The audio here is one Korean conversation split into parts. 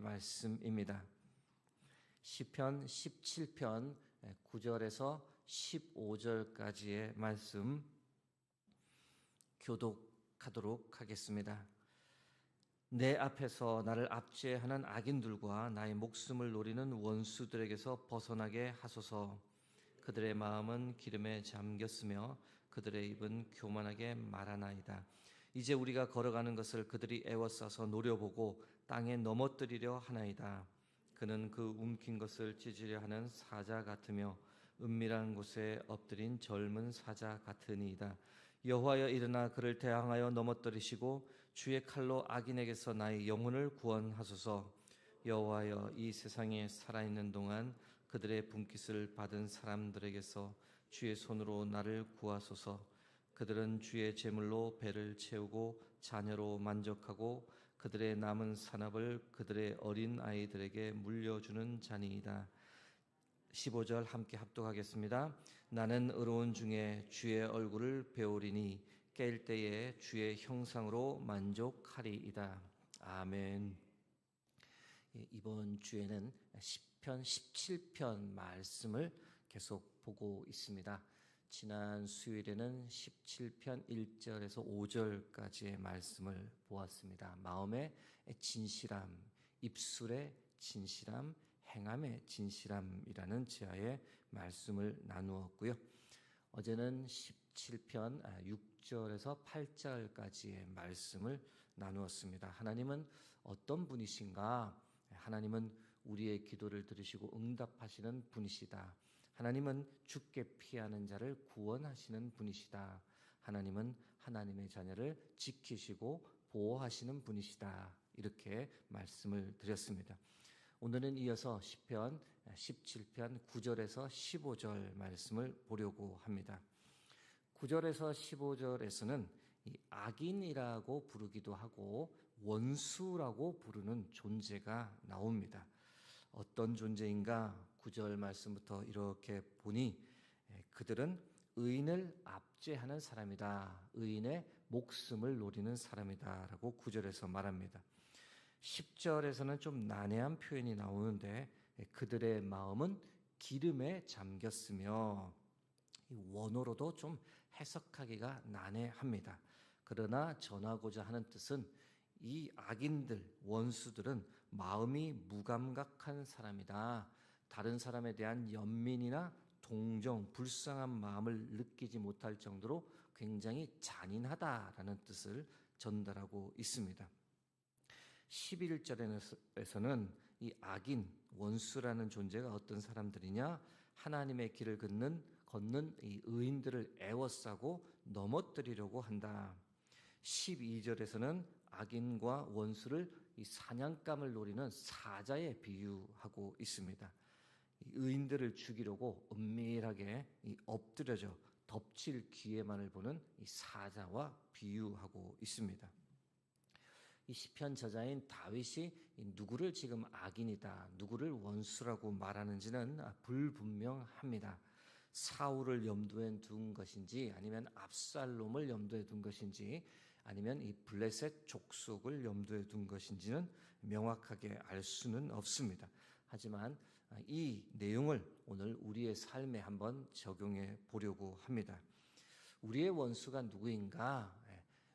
말씀입니다. 시편 17편 9절에서 15절까지의 말씀 교독하도록 하겠습니다. 내 앞에서 나를 압제하는 악인들과 나의 목숨을 노리는 원수들에게서 벗어나게 하소서. 그들의 마음은 기름에 잠겼으며 그들의 입은 교만하게 말하나이다. 이제 우리가 걸어가는 것을 그들이 애워싸서 노려보고 땅에 넘어뜨리려 하나이다. 그는 그 움킨 것을 찢으려 하는 사자 같으며 은밀한 곳에 엎드린 젊은 사자 같으니이다. 여호와여, 일어나 그를 대항하여 넘어뜨리시고 주의 칼로 악인에게서 나의 영혼을 구원하소서. 여호와여, 이 세상에 살아있는 동안 그들의 분깃을 받은 사람들에게서 주의 손으로 나를 구하소서. 그들은 주의 제물로 배를 채우고 자녀로 만족하고 그들의 남은 산업을 그들의 어린 아이들에게 물려주는 자니이다. 15절 함께 합독하겠습니다. 나는 의로운 중에 주의 얼굴을 배우리니 깰 때에 주의 형상으로 만족하리이다. 아멘. 이번 주에는 시편 17편 말씀을 계속 보고 있습니다. 지난 수요일에는 17편 1절에서 5절까지의 말씀을 보았습니다. 마음의 진실함, 입술의 진실함, 행함의 진실함이라는 제하의 말씀을 나누었고요. 어제는 17편 6절에서 8절까지의 말씀을 나누었습니다. 하나님은 어떤 분이신가? 하나님은 우리의 기도를 들으시고 응답하시는 분이시다. 하나님은 죽게 피하는 자를 구원하시는 분이시다. 하나님은 하나님의 자녀를 지키시고 보호하시는 분이시다. 이렇게 말씀을 드렸습니다. 오늘은 이어서 시편 17편 9절에서 15절 말씀을 보려고 합니다. 9절에서 15절에서는 이 악인이라고 부르기도 하고 원수라고 부르는 존재가 나옵니다. 어떤 존재인가? 9절 말씀부터 이렇게 보니 그들은 의인을 압제하는 사람이다. 의인의 목숨을 노리는 사람이다 라고 9절에서 말합니다. 10절에서는 좀 난해한 표현이 나오는데 그들의 마음은 기름에 잠겼으며 원어로도 좀 해석하기가 난해합니다. 그러나 전하고자 하는 뜻은 이 악인들, 원수들은 마음이 무감각한 사람이다. 다른 사람에 대한 연민이나 동정, 불쌍한 마음을 느끼지 못할 정도로 굉장히 잔인하다라는 뜻을 전달하고 있습니다. 11절에서는 이 악인, 원수라는 존재가 어떤 사람들이냐? 하나님의 길을 걷는 이 의인들을 애워싸고 넘어뜨리려고 한다. 12절에서는 악인과 원수를 이 사냥감을 노리는 사자에 비유하고 있습니다. 이 의인들을 죽이려고 은밀하게 엎드려져 덮칠 기회만을 보는 이 사자와 비유하고 있습니다. 이 시편 저자인 다윗이 누구를 지금 악인이다, 누구를 원수라고 말하는지는 불분명합니다. 사울을 염두에 둔 것인지 아니면 압살롬을 염두에 둔 것인지 아니면 이 블레셋 족속을 염두에 둔 것인지는 명확하게 알 수는 없습니다. 하지만 이 내용을 오늘 우리의 삶에 한번 적용해 보려고 합니다. 우리의 원수가 누구인가?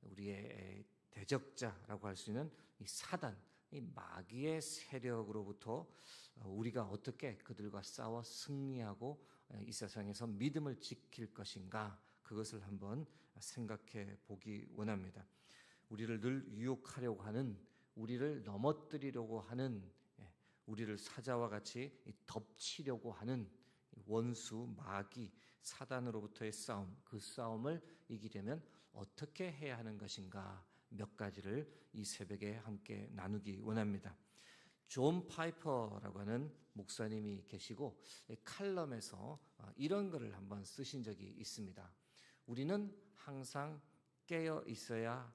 우리의 대적자라고 할 수 있는 이 사단, 이 마귀의 세력으로부터 우리가 어떻게 그들과 싸워 승리하고 이 세상에서 믿음을 지킬 것인가, 그것을 한번 생각해 보기 원합니다. 우리를 늘 유혹하려고 하는, 우리를 넘어뜨리려고 하는, 우리를 사자와 같이 덮치려고 하는 원수, 마귀, 사단으로부터의 싸움, 그 싸움을 이기려면 어떻게 해야 하는 것인가, 몇 가지를 이 새벽에 함께 나누기 원합니다. 존 파이퍼라고 하는 목사님이 계시고 칼럼에서 이런 글을 한번 쓰신 적이 있습니다. 우리가 항상 깨어 있어야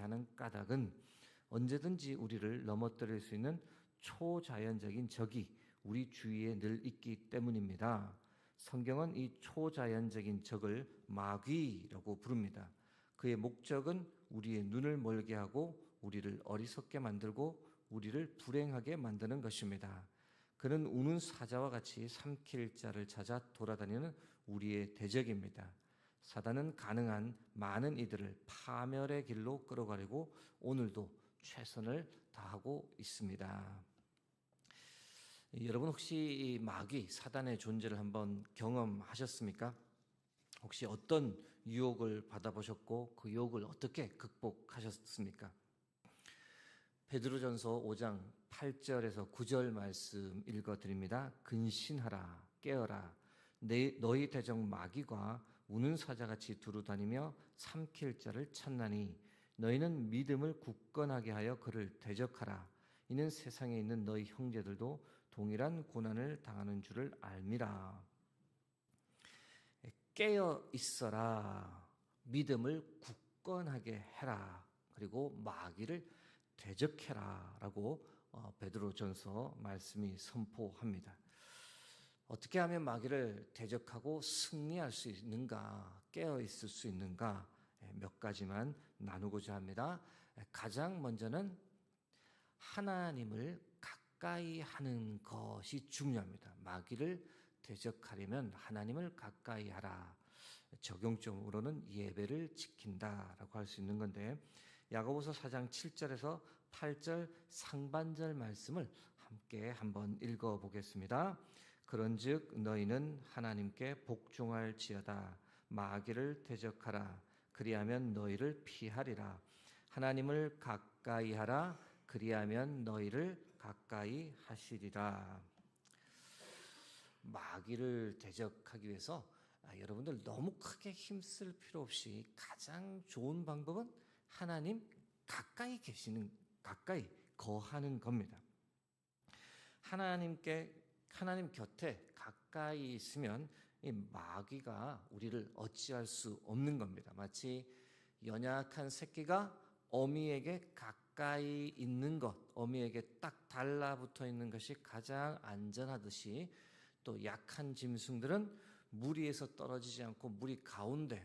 하는 까닭은 언제든지 우리를 넘어뜨릴 수 있는 초자연적인 적이 우리 주위에 늘 있기 때문입니다. 성경은 이 초자연적인 적을 마귀라고 부릅니다. 그의 목적은 우리의 눈을 멀게 하고 우리를 어리석게 만들고 우리를 불행하게 만드는 것입니다. 그는 우는 사자와 같이 삼킬 자를 찾아 돌아다니는 우리의 대적입니다. 사단은 가능한 많은 이들을 파멸의 길로 끌어가려고 오늘도 최선을 다하고 있습니다. 여러분 혹시 이 마귀, 사단의 존재를 한번 경험하셨습니까? 혹시 어떤 유혹을 받아보셨고 그 유혹을 어떻게 극복하셨습니까? 베드로전서 5장 8절에서 9절 말씀 읽어드립니다. 근신하라, 깨어라. 너희 대적 마귀가 우는 사자같이 두루다니며 삼킬 자를 찾나니 너희는 믿음을 굳건하게 하여 그를 대적하라. 이는 세상에 있는 너희 형제들도 동일한 고난을 당하는 줄을 알미라. 깨어 있어라. 믿음을 굳건하게 해라. 그리고 마귀를 대적해라 라고 베드로전서 말씀이 선포합니다. 어떻게 하면 마귀를 대적하고 승리할 수 있는가, 깨어 있을 수 있는가 몇 가지만 나누고자 합니다. 가장 먼저는 하나님을 가까이 하는 것이 중요합니다. 마귀를 대적하려면 하나님을 가까이 하라. 적용점으로는 예배를 지킨다라고 할 수 있는 건데, 야고보서 4장 7절에서 8절 상반절 말씀을 함께 한번 읽어보겠습니다. 그런즉 너희는 하나님께 복종할지어다. 마귀를 대적하라. 그리하면 너희를 피하리라. 하나님을 가까이 하라. 그리하면 너희를 가까이 하시리라. 마귀를 대적하기 위해서 여러분들 너무 크게 힘쓸 필요 없이 가장 좋은 방법은 하나님 가까이 거하는 겁니다. 하나님 곁에 가까이 있으면 이 마귀가 우리를 어찌할 수 없는 겁니다. 마치 연약한 새끼가 어미에게 가까이 있는 것, 어미에게 딱 달라붙어 있는 것이 가장 안전하듯이, 또 약한 짐승들은 무리에서 떨어지지 않고 무리 가운데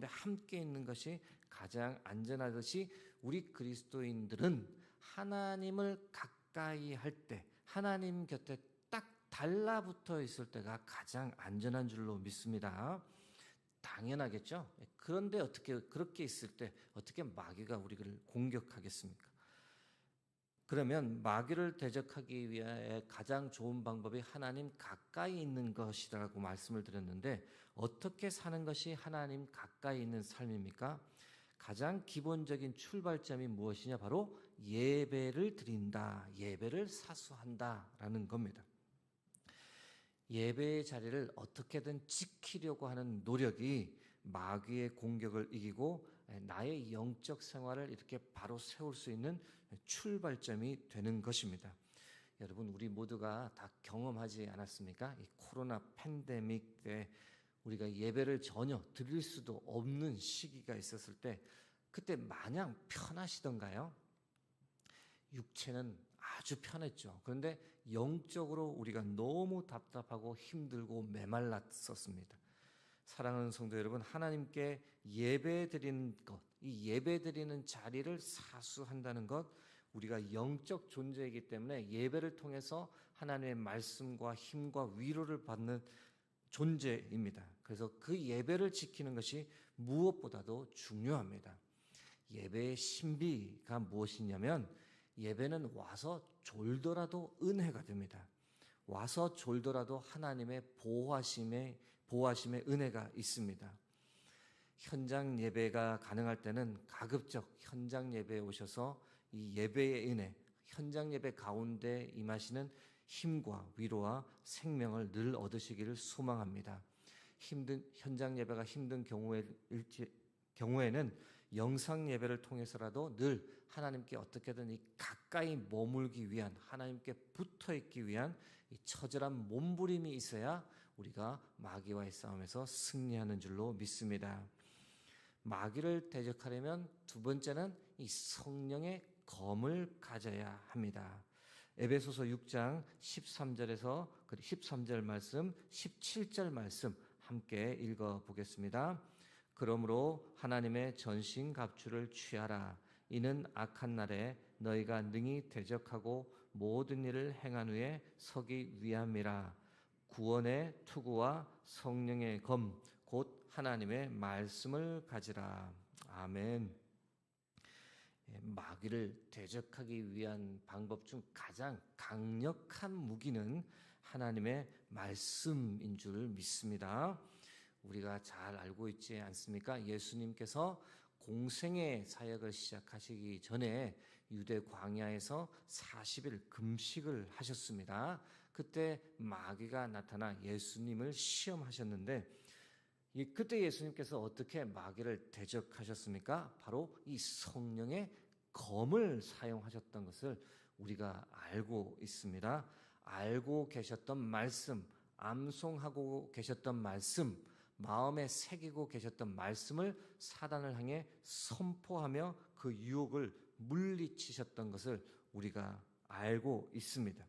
함께 있는 것이 가장 안전하듯이, 우리 그리스도인들은 하나님을 가까이 할 때, 하나님 곁에 딱 달라붙어 있을 때가 가장 안전한 줄로 믿습니다. 당연하겠죠? 그런데 어떻게 그렇게 있을 때 어떻게 마귀가 우리를 공격하겠습니까? 그러면 마귀를 대적하기 위해 가장 좋은 방법이 하나님 가까이 있는 것이라고 말씀을 드렸는데, 어떻게 사는 것이 하나님 가까이 있는 삶입니까? 가장 기본적인 출발점이 무엇이냐? 바로 예배를 드린다, 예배를 사수한다라는 겁니다. 예배의 자리를 어떻게든 지키려고 하는 노력이 마귀의 공격을 이기고 나의 영적 생활을 이렇게 바로 세울 수 있는 출발점이 되는 것입니다. 여러분, 우리 모두가 다 경험하지 않았습니까? 이 코로나 팬데믹 때 우리가 예배를 전혀 드릴 수도 없는 시기가 있었을 때, 그때 마냥 편하시던가요? 육체는 아주 편했죠. 그런데 영적으로 우리가 너무 답답하고 힘들고 메말랐었습니다. 사랑하는 성도 여러분, 하나님께 예배드리는 것, 이 예배드리는 자리를 사수한다는 것, 우리가 영적 존재이기 때문에 예배를 통해서 하나님의 말씀과 힘과 위로를 받는 존재입니다. 그래서 그 예배를 지키는 것이 무엇보다도 중요합니다. 예배의 신비가 무엇이냐면, 예배는 와서 졸더라도 은혜가 됩니다. 와서 졸더라도 하나님의 보호하심의 은혜가 있습니다. 현장 예배가 가능할 때는 가급적 현장 예배에 오셔서 이 예배의 은혜, 현장 예배 가운데 임하시는 힘과 위로와 생명을 늘 얻으시기를 소망합니다. 현장 예배가 힘든 경우에는 영상 예배를 통해서라도 늘 하나님께 어떻게든 이 가까이 머물기 위한, 하나님께 붙어 있기 위한 이 처절한 몸부림이 있어야 우리가 마귀와의 싸움에서 승리하는 줄로 믿습니다. 마귀를 대적하려면 두 번째는 이 성령의 검을 가져야 합니다. 에베소서 6장 13절에서 13절 말씀, 17절 말씀 함께 읽어보겠습니다. 그러므로 하나님의 전신 갑주를 취하라. 이는 악한 날에 너희가 능히 대적하고 모든 일을 행한 후에 서기 위함이라. 구원의 투구와 성령의 검 곧 하나님의 말씀을 가지라. 아멘. 마귀를 대적하기 위한 방법 중 가장 강력한 무기는 하나님의 말씀인 줄 믿습니다. 우리가 잘 알고 있지 않습니까? 예수님께서 공생의 사역을 시작하시기 전에 유대 광야에서 40일 금식을 하셨습니다. 그때 마귀가 나타나 예수님을 시험하셨는데 그때 예수님께서 어떻게 마귀를 대적하셨습니까? 바로 이 성령의 검을 사용하셨던 것을 우리가 알고 있습니다. 알고 계셨던 말씀, 암송하고 계셨던 말씀, 마음에 새기고 계셨던 말씀을 사단을 향해 선포하며 그 유혹을 물리치셨던 것을 우리가 알고 있습니다.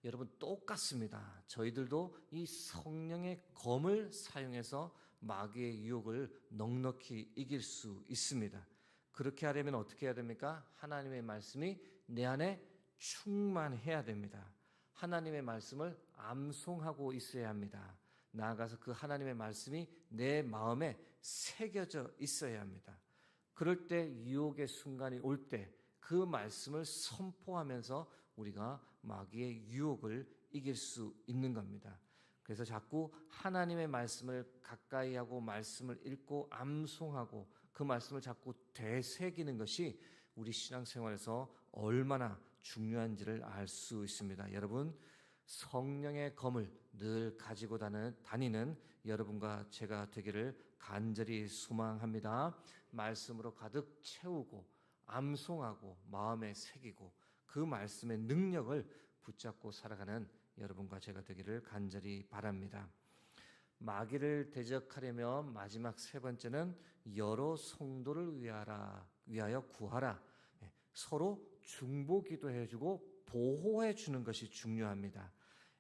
여러분 똑같습니다. 저희들도 이 성령의 검을 사용해서 마귀의 유혹을 넉넉히 이길 수 있습니다. 그렇게 하려면 어떻게 해야 됩니까? 하나님의 말씀이 내 안에 충만해야 됩니다. 하나님의 말씀을 암송하고 있어야 합니다. 나아가서 그 하나님의 말씀이 내 마음에 새겨져 있어야 합니다. 그럴 때 유혹의 순간이 올 때 그 말씀을 선포하면서 우리가 마귀의 유혹을 이길 수 있는 겁니다. 그래서 자꾸 하나님의 말씀을 가까이 하고 말씀을 읽고 암송하고 그 말씀을 자꾸 되새기는 것이 우리 신앙생활에서 얼마나 중요한지를 알 수 있습니다. 여러분 성령의 검을 늘 가지고 다니는 여러분과 제가 되기를 간절히 소망합니다. 말씀으로 가득 채우고 암송하고 마음에 새기고 그 말씀의 능력을 붙잡고 살아가는 여러분과 제가 되기를 간절히 바랍니다. 마귀를 대적하려면 마지막 세 번째는 여러 성도를 위하여 구하라. 서로 중보 기도해주고 보호해주는 것이 중요합니다.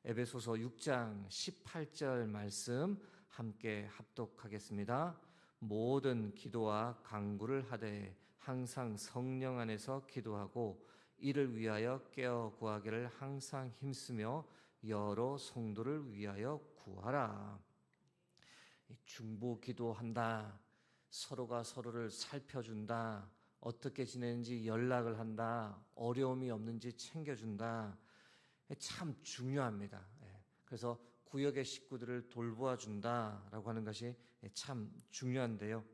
에베소서 6장 18절 말씀 함께 합독하겠습니다. 모든 기도와 간구를 하되 항상 성령 안에서 기도하고 이를 위하여 깨어 구하기를 항상 힘쓰며 여러 성도를 위하여 구하라. 중보 기도한다. 서로가 서로를 살펴준다. 어떻게 지내는지 연락을 한다. 어려움이 없는지 챙겨준다. 참 중요합니다. 그래서 구역의 식구들을 돌보아준다라고 하는 것이 참 중요한데요.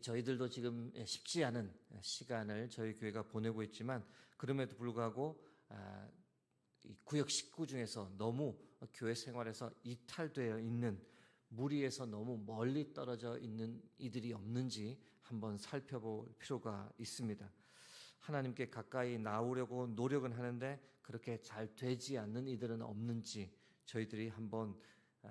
저희들도 지금 쉽지 않은 시간을 저희 교회가 보내고 있지만 그럼에도 불구하고 구역 식구 중에서 너무 교회 생활에서 이탈되어 있는 무리에서 너무 멀리 떨어져 있는 이들이 없는지 한번 살펴볼 필요가 있습니다. 하나님께 가까이 나오려고 노력은 하는데 그렇게 잘 되지 않는 이들은 없는지 저희들이 한번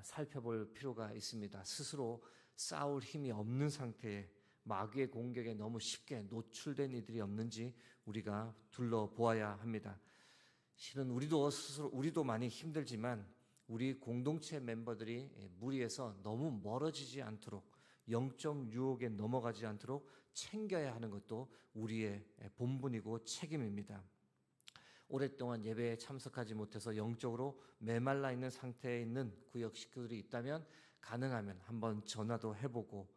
살펴볼 필요가 있습니다. 스스로 싸울 힘이 없는 상태에 마귀의 공격에 너무 쉽게 노출된 이들이 없는지 우리가 둘러보아야 합니다. 실은 우리도 많이 힘들지만 우리 공동체 멤버들이 무리에서 너무 멀어지지 않도록 영적 유혹에 넘어가지 않도록 챙겨야 하는 것도 우리의 본분이고 책임입니다. 오랫동안 예배에 참석하지 못해서 영적으로 메말라 있는 상태에 있는 구역 식구들이 있다면 가능하면 한번 전화도 해보고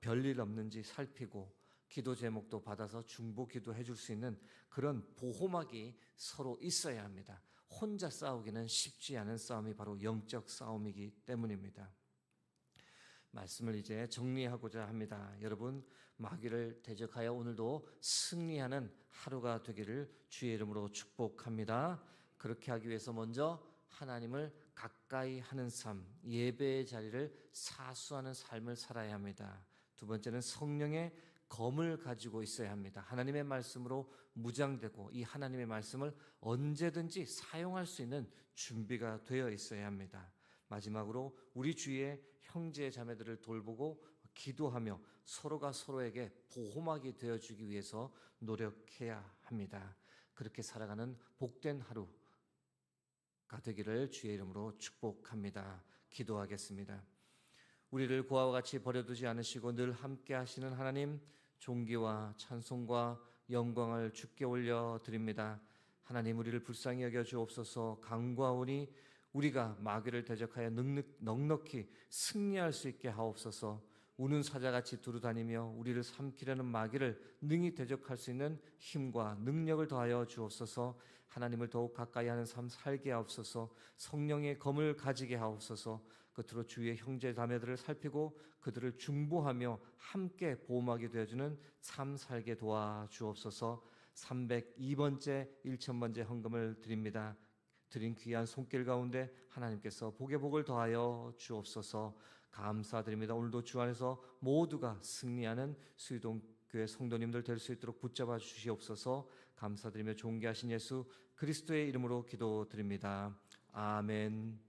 별일 없는지 살피고 기도 제목도 받아서 중보 기도해 줄 수 있는 그런 보호막이 서로 있어야 합니다. 혼자 싸우기는 쉽지 않은 싸움이 바로 영적 싸움이기 때문입니다. 말씀을 이제 정리하고자 합니다. 여러분 마귀를 대적하여 오늘도 승리하는 하루가 되기를 주의 이름으로 축복합니다. 그렇게 하기 위해서 먼저 하나님을 가까이 하는 삶, 예배의 자리를 사수하는 삶을 살아야 합니다. 두 번째는 성령의 검을 가지고 있어야 합니다. 하나님의 말씀으로 무장되고 이 하나님의 말씀을 언제든지 사용할 수 있는 준비가 되어 있어야 합니다. 마지막으로 우리 주위의 형제 자매들을 돌보고 기도하며 서로가 서로에게 보호막이 되어주기 위해서 노력해야 합니다. 그렇게 살아가는 복된 하루가 되기를 주의 이름으로 축복합니다. 기도하겠습니다. 우리를 고아와 같이 버려두지 않으시고 늘 함께 하시는 하나님, 존귀와 찬송과 영광을 주께 올려드립니다. 하나님, 우리를 불쌍히 여겨 주옵소서. 강구하오니 우리가 마귀를 대적하여 넉넉히 승리할 수 있게 하옵소서. 우는 사자같이 두루다니며 우리를 삼키려는 마귀를 능히 대적할 수 있는 힘과 능력을 더하여 주옵소서. 하나님을 더욱 가까이 하는 삶 살게 하옵소서. 성령의 검을 가지게 하옵소서. 끝으로 주의 형제 자매들을 살피고 그들을 중보하며 함께 보호하게 되어주는 삶 살게 도와주옵소서. 302번째 1000번째 헌금을 드립니다. 드린 귀한 손길 가운데 하나님께서 복의 복을 더하여 주옵소서. 감사드립니다. 오늘도 주 안에서 모두가 승리하는 수유동교회 성도님들 될 수 있도록 붙잡아 주시옵소서. 감사드리며 존귀하신 예수 그리스도의 이름으로 기도드립니다. 아멘.